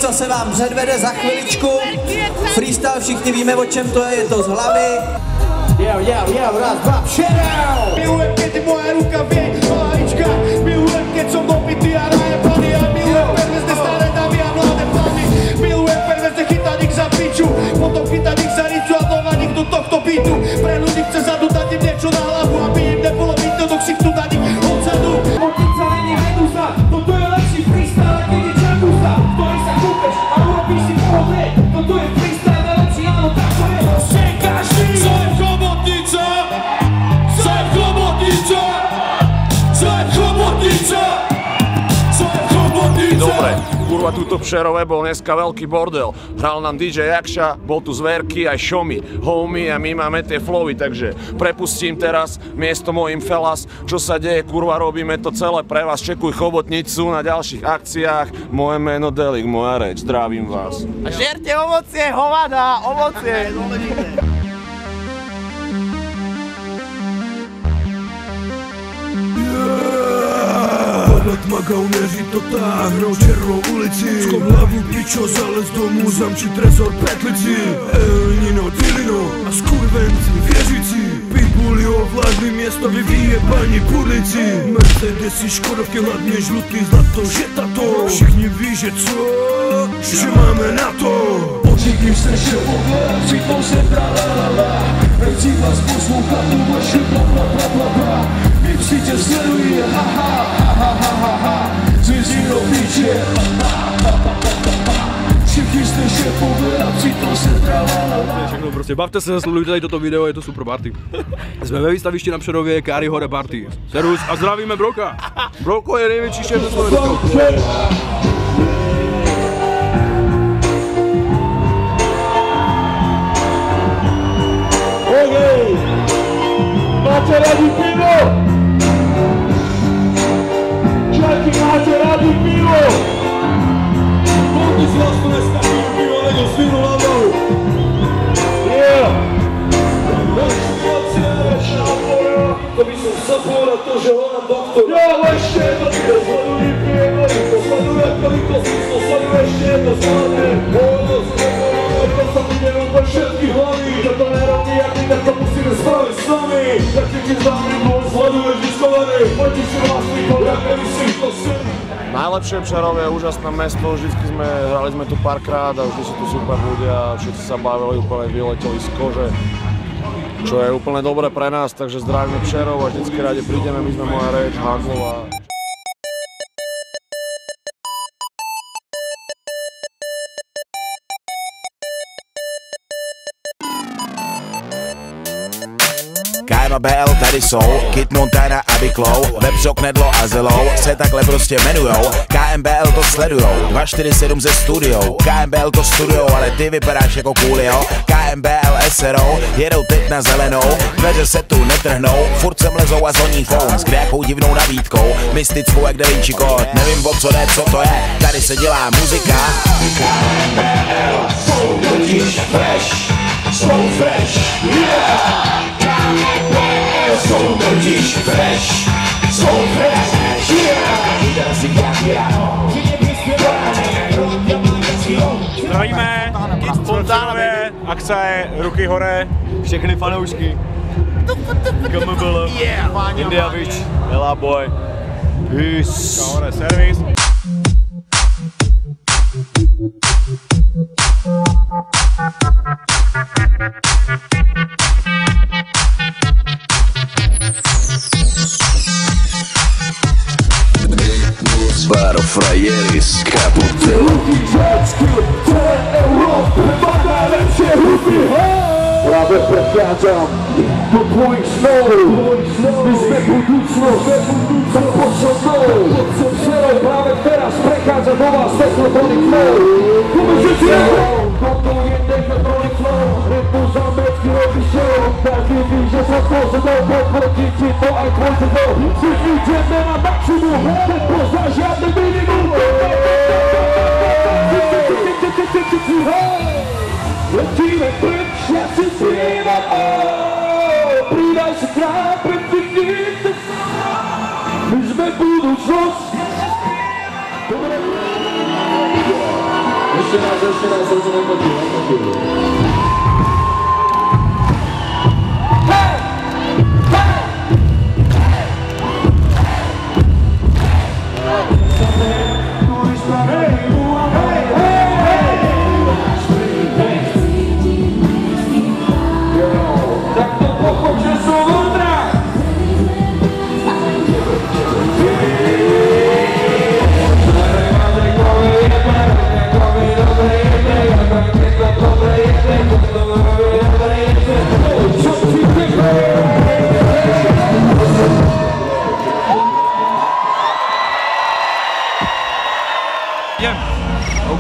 co se vám předvede za chviličku. Freestyle, všichni víme, o čem to je to z hlavy. Raz, dva, šedou! Milujem, keď je moja ruka vie, malajička. Milujem, keď som dopitý a rajem plný. A milujem perverzne staré dámy a mladé plány. Milujem perverzne chytať ich za piču, potom chytať ich za ricu a dovať ich do tohto bytu. Pre ľudí chce zadúdať im niečo na hlavu, aby im nebolo vidno do ksichtu dať ich odzadu. Motica není meduza, toto je lepší freestyle, keď je čakusa, ktorý sa kúpeš a urobíš si problém. Toto je freestyle najlepší, áno, tak to je. Každý som chobotnica, som chobotnica, som chobotnica, som chobotnica. Dobre, kurva, túto v Šerove bol dneska veľký bordel. Hral nám DJ Jakša, bol tu Zverky aj Šomi, homie a my máme tie flowy, takže prepustím teraz miesto mojim felas, čo sa deje, kurva, robíme to celé pre vás. Čekuj Chobotnicu na ďalších akciách. Moje meno Delik, moja reč, zdravím vás. A žerte ovocie, hovada, ovocie. Tmaga uměří to táhnou černou ulici. Skop hlavu, pičo, zalez domů, zamči trezor petlici. Nino, Dilino a skurvenci věřící. Pitbulli ovládli město, vyvíje paní pudlici. Mercedesy, škodovky, hladně žlutý zlato, že tato. Všichni ví, že co? Že máme na to. Očekým se šepové, přitom se tra-la-la-la. Nechci vás poslouchat, tu vaši bla-bla-bla-bla-bla. Vy psi tě sledují, ha-ha-ha-ha-ha-ha. Zvězdí do píče, všichni jste šepové a přitom se tra-la-la-la. Všechno prostě, bavte se, sledujte tady toto video, je to super party. Jsme ve výstavišti na Přerově, Káry Hore Party. Servus a zdravíme Broka. Broko je největší šéf ze Slovenska. Máte rádi pivo? Čajky, máte rádi pivo? Koľko z vás to dneska pivo, nego svinu na balu? To by som zapol na to, že ho nám doktor. Ešte jedno, to sledují priemori, to sleduje koľko to sleduje ešte jedno zvládne. To sa budeme úplne všetky hlavy, že to nerobí, jak my tak to musíme spraviť s nami. Tak ty s nami bol sleduješ diskovaný, poďte si vlastný koľak, aby si to sili. Najlepšie v Přerove je úžasné mesto, hrali sme tu párkrát a vždy sú tu super ľudia, všetci sa bavili, úplne vyleteli z kože, čo je úplne dobré pre nás, takže zdravíme Přerov a vždycky rádi prídeme, my sme moja reč, Háglová. KM a BL tady jsou, Kid Montana a Biklou, Webshop, Knedlo a Zelou se takhle prostě jmenujou. KMBL to sledujou, 247 ze studiou, KMBL to studujou, ale ty vypadáš jako Coolio. KMBL SRO, jedou teď na zelenou, dveře se tu netrhnou, furt sem lezou a zvoní phone s kdejakou divnou nabídkou, mystickou jak Da Vinci Code, nevím o co jde, co to je, tady se dělá muzika. KMBL, jsou totiž fresh, jsou fresh, yeah! Jsou totiž fresh, jsou fresh, Zdravíme, Fontánově, akce, ruky hore, všechny fanoušky. KMBL, India Beach, Ela Boy, peace. Hore, servis. Baro frajeri z kaputu. Právě precházám do tvojich snů. My jsme budúcnosť, tak poď so mnou. Přerov práve teraz prechádza do vás Technotronic Flow. Pomôžete toto je Technotronic Flow. Rytmu zámecky robí show. Každý ví, že sa pozadou potvrdí ti to aj tvoj tedou. Všichni ideme na maximum, teď pozná žiadny minimum. Letíme pryč, ja si zpívam, pridaj sa k nám, predviknite sa, my sme budúcnosť.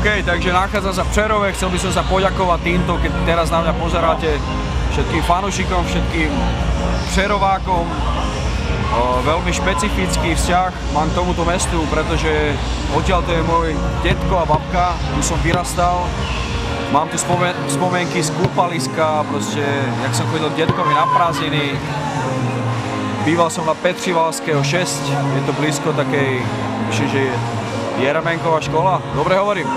OK, takže nachádzam sa v Přerove, chcel by som sa poďakovať týmto, keď teraz na mňa pozeráte, všetkým fanúšikom, všetkým Přerovákom. Veľmi špecifický vzťah mám k tomuto mestu, pretože odtiaľ to je môj detko a babka, tu som vyrastal. Mám tu spomienky z kúpaliska, proste, jak som chodil k detkovi na prázdniny. Býval som na Petrivalského 6, je to blízko takej, myslím, že Jeremenková škola, dobre hovorím?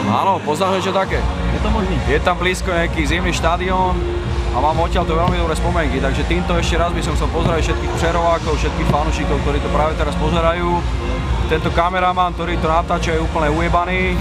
Áno, poznáš niečo také? Je to možný? Je tam blízko nejaký zimný štadión a mám odtiaľ to veľmi dobré spomienky, takže týmto ešte raz by som chcel pozdraviť všetkých Přerovákov, všetkých fanúšikov, ktorí to práve teraz pozerajú. Tento kameraman, ktorý to natáča, je úplne ujebaný.